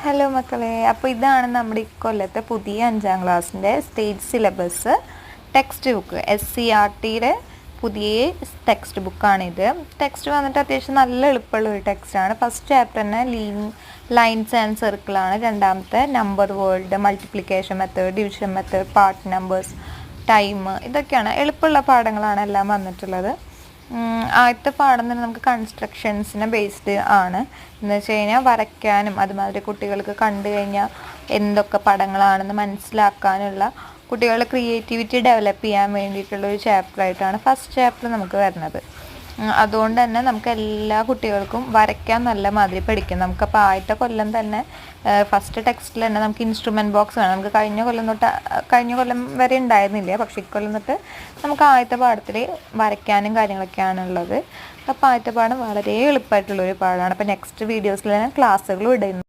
Hello മക്കളെ, അപ്പോൾ ഇതാണ് നമ്മുടെ ഇക്കൊല്ലത്തെ പുതിയ 5ാം ക്ലാസ്സിൻ്റെ സ്റ്റേറ്റ് സിലബസ് ടെക്സ്റ്റ് ബുക്ക്. SCERTയുടെ പുതിയ ടെക്സ്റ്റ് ബുക്കാണിത്. ടെക്സ്റ്റ് വന്നിട്ട് അത്യാവശ്യം നല്ല എളുപ്പമുള്ള ഒരു ടെക്സ്റ്റാണ്. ഫസ്റ്റ് ചാപ്റ്റർ തന്നെ ലൈൻസ് ആൻഡ് സർക്കിളാണ്. രണ്ടാമത്തെ number world, multiplication method, division method, part numbers, time, ഇതൊക്കെയാണ് എളുപ്പമുള്ള പാഠങ്ങളാണ് എല്ലാം വന്നിട്ടുള്ളത്. ആദ്യത്തെ പാഠം തന്നെ നമുക്ക് കൺസ്ട്രക്ഷൻസിനെ ബേസ്ഡ് ആണ്. എന്ന് വെച്ച് കഴിഞ്ഞാൽ വരയ്ക്കാനും അതുമാതിരി കുട്ടികൾക്ക് കണ്ടു കഴിഞ്ഞാൽ എന്തൊക്കെ പടങ്ങളാണെന്ന് മനസ്സിലാക്കാനുള്ള കുട്ടികളുടെ ക്രിയേറ്റിവിറ്റി ഡെവലപ്പ് ചെയ്യാൻ വേണ്ടിയിട്ടുള്ള ഒരു ചാപ്റ്ററായിട്ടാണ് ഫസ്റ്റ് ചാപ്റ്റർ നമുക്ക് വരുന്നത്. അതുകൊണ്ട് തന്നെ നമുക്ക് എല്ലാ കുട്ടികൾക്കും വരയ്ക്കാൻ നല്ല മാതിരി പഠിക്കും. നമുക്കപ്പോൾ ആദ്യത്തെ കൊല്ലം തന്നെ ഫസ്റ്റ് ടെക്സ്റ്റിൽ തന്നെ നമുക്ക് ഇൻസ്ട്രുമെൻറ്റ് ബോക്സ് വേണം. നമുക്ക് കഴിഞ്ഞ കൊല്ലം വരെ ഉണ്ടായിരുന്നില്ല, പക്ഷേ ഇക്കൊല്ലം തൊട്ട് നമുക്ക് ആദ്യത്തെ പാഠത്തിൽ വരയ്ക്കാനും കാര്യങ്ങളൊക്കെയാണുള്ളത്. അപ്പോൾ ആദ്യത്തെ പാഠം വളരെ എളുപ്പമായിട്ടുള്ളൊരു പാഠമാണ്. അപ്പോൾ നെക്സ്റ്റ് വീഡിയോസിൽ ഞാൻ ക്ലാസ്സുകളും ഇടുന്നു.